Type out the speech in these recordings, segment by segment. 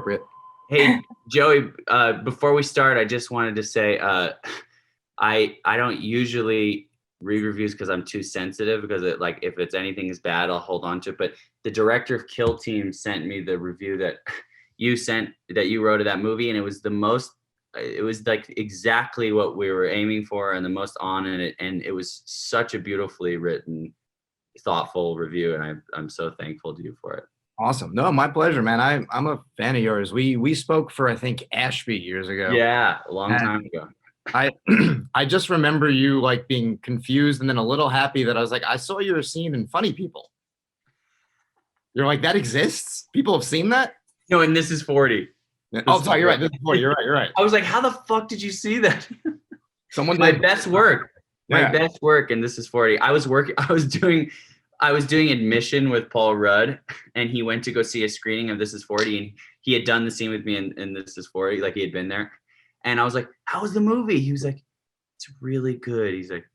appropriate. Hey, Joey, before we start, I just wanted to say I don't usually read reviews because I'm too sensitive, because if it's anything is bad, I'll hold on to it. But the director of Kill Team sent me the review that you wrote of that movie, and it was like exactly what we were aiming for and the most on in it, and it was such a beautifully written, thoughtful review, and I'm so thankful to you for it. Awesome. No, my pleasure, man. I'm a fan of yours. We spoke for, I think, Ashby years ago. Yeah, a long time ago. I I just remember you like being confused and then a little happy that I was like, I saw your scene in Funny People. You're like, that exists? People have seen that? No, and This Is 40. Oh, sorry, you're right. This is 40. You're right. I was like, how the fuck did you see that? Someone My did. best work. My best work, and This Is 40. I was doing admission with Paul Rudd, and he went to go see a screening of This Is 40, and he had done the scene with me in This Is 40, like he had been there. And I was like, how was the movie? He was like, it's really good. He's like,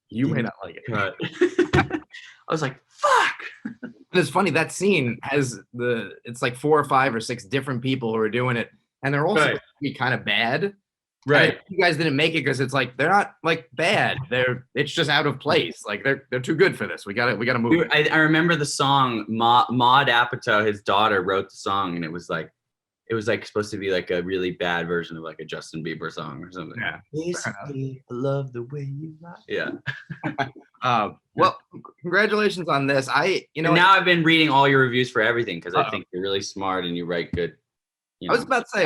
you may not like it. I was like, fuck. And it's funny, that scene has it's like 4 or 5 or 6 different people who are doing it, and they're also be kind of bad. Right. You guys didn't make it because it's like they're not like bad. It's just out of place. Like they're too good for this. We gotta move. I remember the song. Maud Apatow, his daughter, wrote the song, and it was like supposed to be like a really bad version of like a Justin Bieber song or something. Yeah. Basically, I love the way you lie. Yeah. Well, congratulations on this. Now I've been reading all your reviews for everything because I think you're really smart and you write good. I was about to say,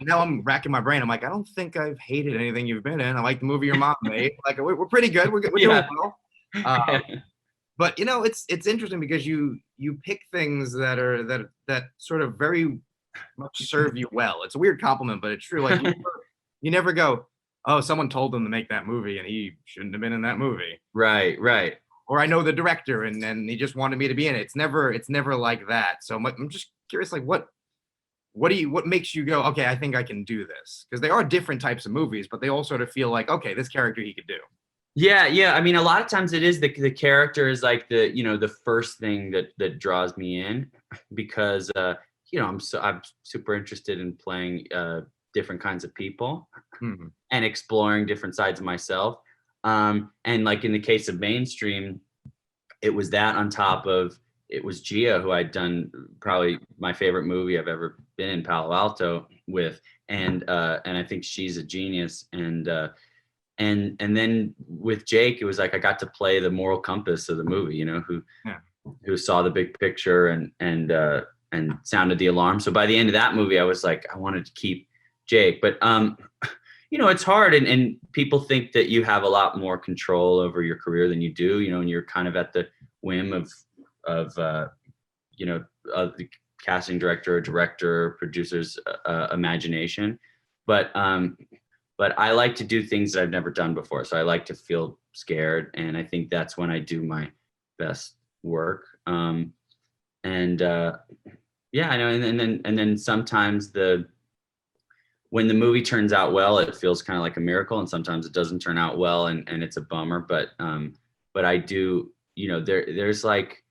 now I'm racking my brain. I'm like, I don't think I've hated anything you've been in. I like the movie your mom made. Like, we're pretty good. We're doing well. But it's interesting because you pick things that sort of very much serve you well. It's a weird compliment, but it's true. Like you never go, oh, someone told him to make that movie and he shouldn't have been in that movie. Right. Or I know the director and he just wanted me to be in it. It's never like that. So I'm just curious, like what makes you go, okay, I think I can do this? Because they are different types of movies, but they all sort of feel like, okay, this character he could do. Yeah. I mean, a lot of times it is the character is like the first thing that draws me in, because I'm super interested in playing different kinds of people and exploring different sides of myself. And like in the case of mainstream, it was that on top of, it was Gia, who I'd done probably my favorite movie I've ever been in, Palo Alto, with, and I think she's a genius. And then with Jake, it was like I got to play the moral compass of the movie, who saw the big picture and sounded the alarm. So by the end of that movie, I was like, I wanted to keep Jake, but it's hard, and people think that you have a lot more control over your career than you do, and you're kind of at the whim of the casting director, producer's imagination. But I like to do things that I've never done before. So I like to feel scared, and I think that's when I do my best work. I know. And then sometimes when the movie turns out well, it feels kind of like a miracle, and sometimes it doesn't turn out well, and it's a bummer. But I do, there's like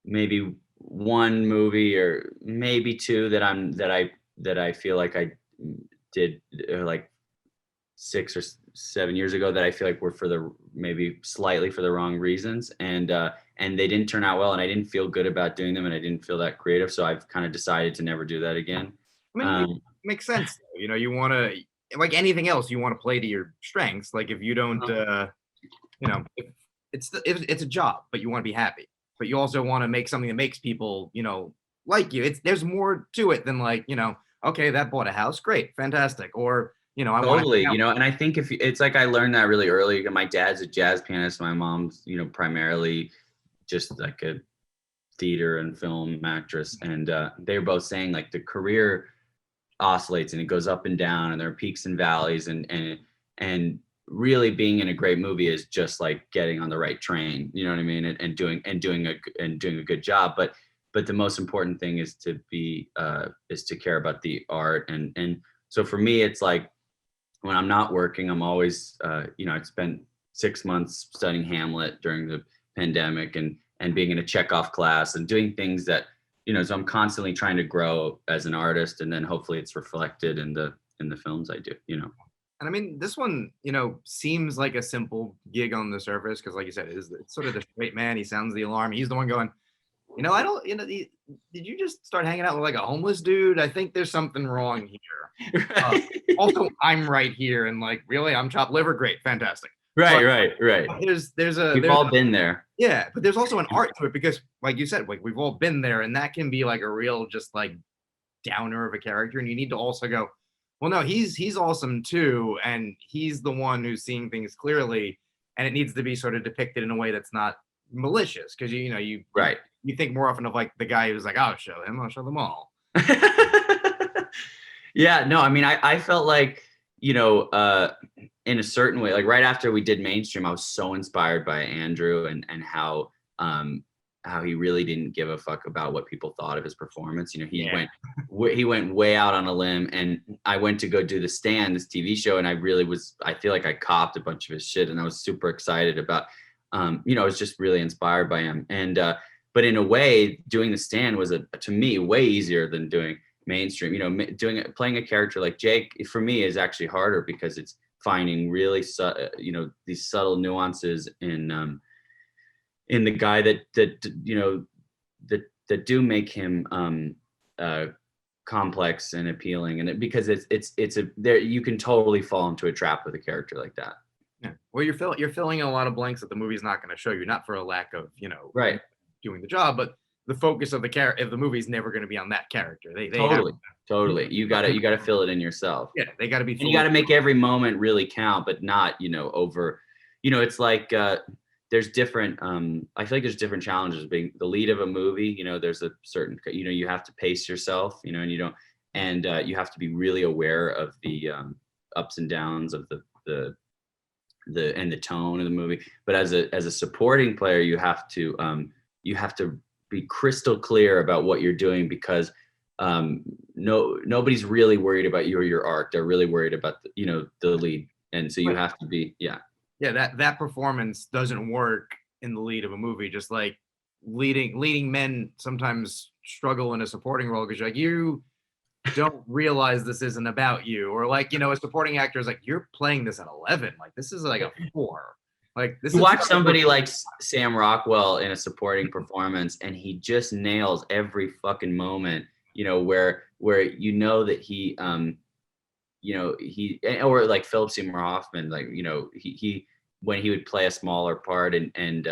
maybe one movie or maybe two that I feel like I did like 6 or 7 years ago that I feel like were maybe slightly for the wrong reasons, and they didn't turn out well, and I didn't feel good about doing them, and I didn't feel that creative, so I've kind of decided to never do that again. I mean, it makes sense though. You want to, like anything else, you want to play to your strengths. Like if you don't it's a job, but you want to be happy, but you also want to make something that makes people like you. There's more to it than like okay, that bought a house, great, fantastic, or I totally, and I think if it's like I learned that really early. My dad's a jazz pianist. My mom's, primarily just like a theater and film actress, and they were both saying like the career oscillates and it goes up and down, and there are peaks and valleys, and really being in a great movie is just like getting on the right train. You know what I mean? And doing a good job, but the most important thing is to care about the art, and so for me it's like, when I'm not working, I'm always, I spent 6 months studying Hamlet during the pandemic and being in a Chekhov class and doing things that so I'm constantly trying to grow as an artist, and then hopefully it's reflected in the films I do. And I mean, this one, seems like a simple gig on the surface because, like you said, it's sort of the straight man. He sounds the alarm. He's the one going, I don't, did you just start hanging out with like a homeless dude? I think there's something wrong here. Also, I'm right here, and like, really, I'm chopped liver. Great, fantastic. Right. We've all been there. Yeah, but there's also an art to it because, like you said, like we've all been there, and that can be like a real just like downer of a character, and you need to also go, well, no, he's awesome too, and he's the one who's seeing things clearly, and it needs to be sort of depicted in a way that's not malicious because you Right. You think more often of like the guy who's like, I'll show them all. Yeah, no, I mean, I felt like, in a certain way, like right after we did Mainstream, I was so inspired by Andrew and how he really didn't give a fuck about what people thought of his performance. He went way out on a limb, and I went to go do The Stand, this TV show, and I feel like I copped a bunch of his shit, and I was super excited about, I was just really inspired by him. And, but in a way, doing The Stand was to me way easier than doing Mainstream. Playing a character like Jake for me is actually harder because it's finding really these subtle nuances in the guy that do make him complex and appealing, and because it's there you can totally fall into a trap with a character like that. Yeah. Well, you're filling in a lot of blanks that the movie's not going to show you, not for a lack of right doing the job, but the focus of the movie's never going to be on that character. They totally you gotta fill it in yourself. Yeah, they got to be. And you got to make every moment really count, but not over. It's like there's different. I feel like there's different challenges being the lead of a movie. There's a certain. You have to pace yourself. And you don't, and you have to be really aware of the ups and downs of the tone of the movie. But as a supporting player, you have to be crystal clear about what you're doing because nobody's really worried about you or your arc. They're really worried about the lead, and so you have to be that performance doesn't work in the lead of a movie. Just like leading men sometimes struggle in a supporting role because you don't realize this isn't about you, or like a supporting actor is like, you're playing this at 11, like this is like a 4. Like this. You watch somebody like Sam Rockwell in a supporting performance, and he just nails every fucking moment. Where that he he or like Philip Seymour Hoffman, like he when he would play a smaller part and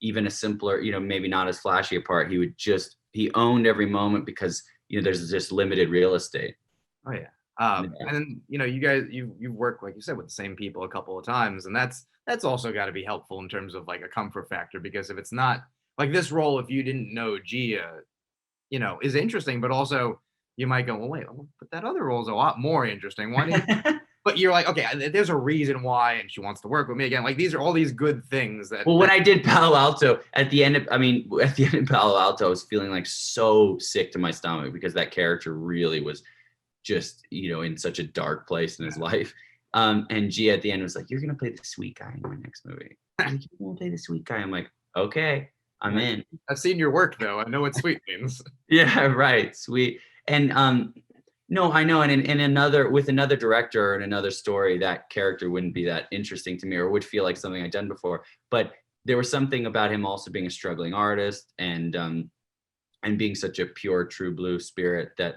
even a simpler, maybe not as flashy a part, he owned every moment because there's just limited real estate. Oh yeah. And then you guys you've worked, like you said, with the same people a couple of times, and that's also got to be helpful in terms of like a comfort factor, because if it's not like this role, if you didn't know Gia, is interesting, but also you might go, well, wait, but that other role is a lot more interesting. Why didn't but you're like, okay, there's a reason why, and she wants to work with me again. Like these are all these good things that. Well, when I did Palo Alto, at the end of Palo Alto, I was feeling like so sick to my stomach because that character really was just, in such a dark place in his life. And Gia at the end was like, "You're gonna play the sweet guy in my next movie. You're gonna play the sweet guy." I'm like, "Okay, I'm in." I've seen your work though. I know what sweet means. Yeah, right, sweet. And no, I know. And in another director and another story, that character wouldn't be that interesting to me, or would feel like something I'd done before. But there was something about him also being a struggling artist and being such a pure, true blue spirit that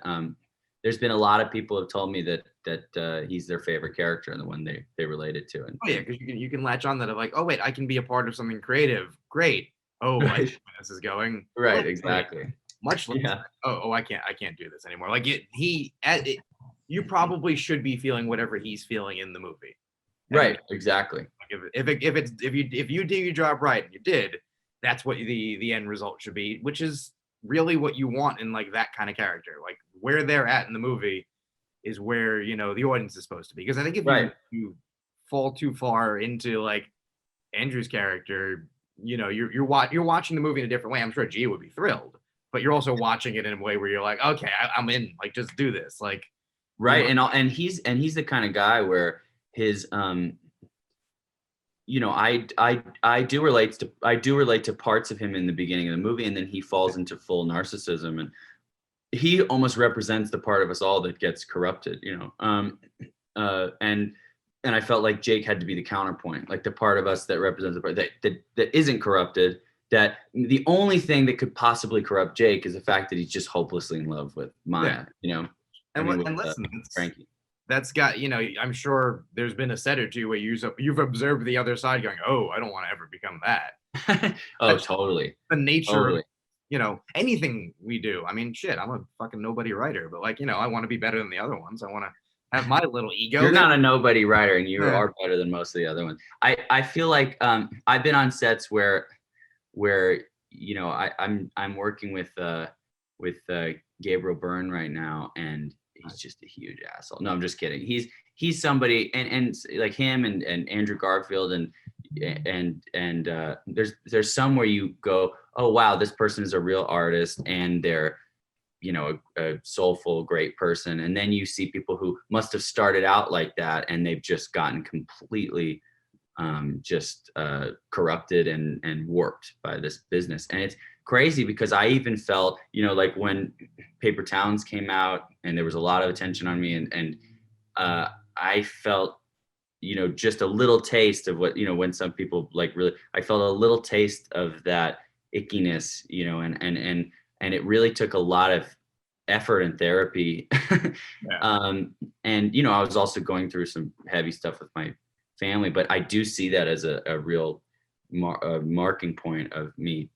there's been a lot of people have told me that he's their favorite character and the one they related to. And oh yeah, because you can latch on that of like, oh wait, I can be a part of something creative. Great. Oh, right. I see where this is going. Right, exactly. Much less. Yeah. Oh, I can't do this anymore. Like you probably should be feeling whatever he's feeling in the movie. Right, exactly. Like if you do your job right, and you did, that's what the end result should be, which is really what you want in like that kind of character. Like where they're at in the movie is where the audience is supposed to be. Because I think if you fall too far into like Andrew's character, you're watching the movie in a different way. I'm sure Gia would be thrilled, but you're also watching it in a way where you're like, okay, I'm in. Like just do this. Like right, and he's the kind of guy where his you know, I do relate to parts of him in the beginning of the movie, and then he falls into full narcissism, and he almost represents the part of us all that gets corrupted, you know. And I felt like Jake had to be the counterpoint, like the part of us that represents the part that isn't corrupted. That the only thing that could possibly corrupt Jake is the fact that he's just hopelessly in love with Maya, you know. And listen, Frankie. That's got, you know, I'm sure there's been a set or two where you've observed the other side going, oh, I don't want to ever become that. Oh, That's totally. the nature Totally. of, you know, anything we do. I mean, shit, I'm a fucking nobody writer, but like, you know, I want to be better than the other ones. I want to have my little ego. You're not a nobody writer, and you are better than most of the other ones. I feel like I've been on sets where you know, I'm working with Gabriel Byrne right now, and he's just a huge asshole. No, I'm just kidding. He's somebody, and like him and Andrew Garfield and there's some where you go, oh wow, this person is a real artist, and they're, you know, a soulful, great person. And then you see people who must have started out like that, and they've just gotten completely corrupted and warped by this business. And it's crazy because I even felt, you know, like when Paper Towns came out and there was a lot of attention on me, and I felt, you know, just a little taste of what, you know, when some people like really, I felt a little taste of that ickiness, you know, and it really took a lot of effort and therapy. And, you know, I was also going through some heavy stuff with my family, but I do see that as a real marking point of me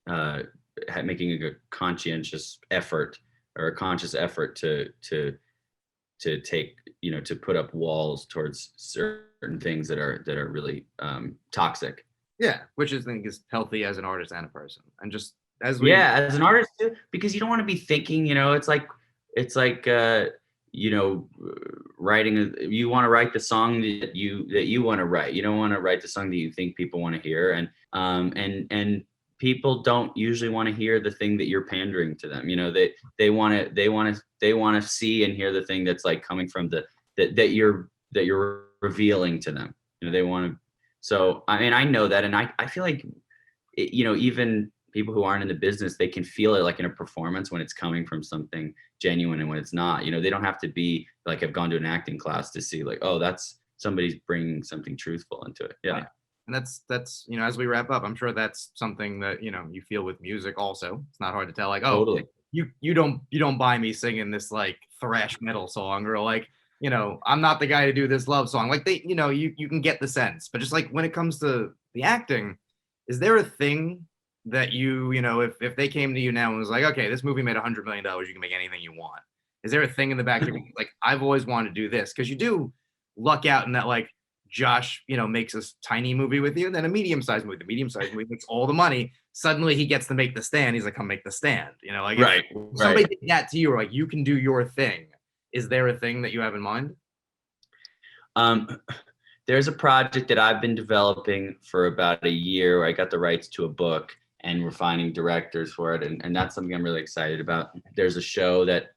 making a conscientious effort, or a conscious effort to take, you know, to put up walls towards certain things that are really toxic. Yeah, which I think is healthy as an artist and a person, and just as an artist too, because you don't want to be thinking, you know, it's like you know, you want to write the song that you want to write. You don't want to write the song that you think people want to hear, and people don't usually want to hear the thing that you're pandering to them. You know, they want to see and hear the thing that's like coming from that you're revealing to them. You know, they want to. So I mean, I know that, and I feel like, you know, even people who aren't in the business, they can feel it like in a performance when it's coming from something genuine and when it's not. You know, they don't have to be like, have gone to an acting class to see like, oh, that's somebody's bringing something truthful into it. Yeah. Right. And that's, you know, as we wrap up, I'm sure that's something that, you know, you feel with music also. It's not hard to tell, like, oh, totally. you don't buy me singing this like thrash metal song, or like, you know, I'm not the guy to do this love song. Like, they, you know, you can get the sense. But just like when it comes to the acting, is there a thing that you know, if they came to you now and was like, okay, this movie made $100 million, you can make anything you want. Is there a thing in the back of your, like, I've always wanted to do this? Because you do luck out in that, like, Josh, you know, makes a tiny movie with you, and then a medium-sized movie. The medium-sized movie makes all the money. Suddenly he gets to make The Stand. He's like, come make The Stand. You know, like, right. If somebody did that to you, or like, you can do your thing. Is there a thing that you have in mind? There's a project that I've been developing for about a year where I got the rights to a book, and we're finding directors for it, and that's something I'm really excited about. There's a show that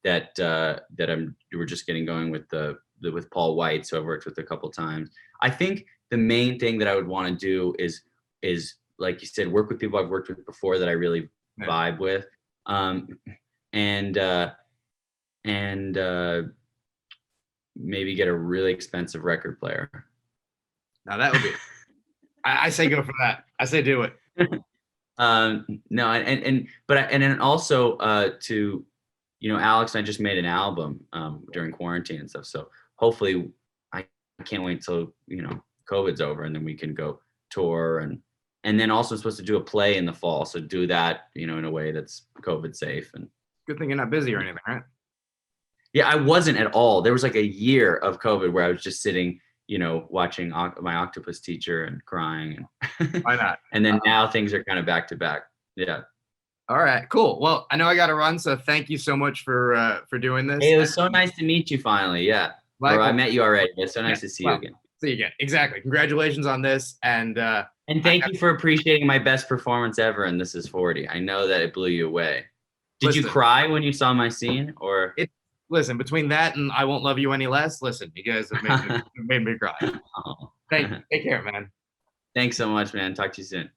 we're just getting going with Paul White, so I've worked with a couple times. I think the main thing that I would want to do is like you said, work with people I've worked with before that I really vibe with, and maybe get a really expensive record player. Now that would be. I say go for that. I say do it. No, and also to, you know, Alex and I just made an album during quarantine and stuff. So hopefully, I can't wait till, you know, COVID's over, and then we can go tour, and then also I'm supposed to do a play in the fall. So do that, you know, in a way that's COVID safe. And good thing you're not busy or anything, right? Yeah, I wasn't at all. There was like a year of COVID where I was just sitting, you know, watching my octopus teacher and crying. And why not? And then now things are kind of back to back. Yeah. All right, cool. Well, I know I got to run, so thank you so much for doing this. Hey, it was so nice to meet you finally. Yeah. Or I met you already. It's so nice to see you again. See you again. Exactly. Congratulations on this, and thank you for appreciating my best performance ever in This Is 40. I know that it blew you away. Did you cry when you saw my scene, or? listen, between that and I Won't Love You Any Less, listen, you guys have made me cry. Oh. Take care, man. Thanks so much, man. Talk to you soon.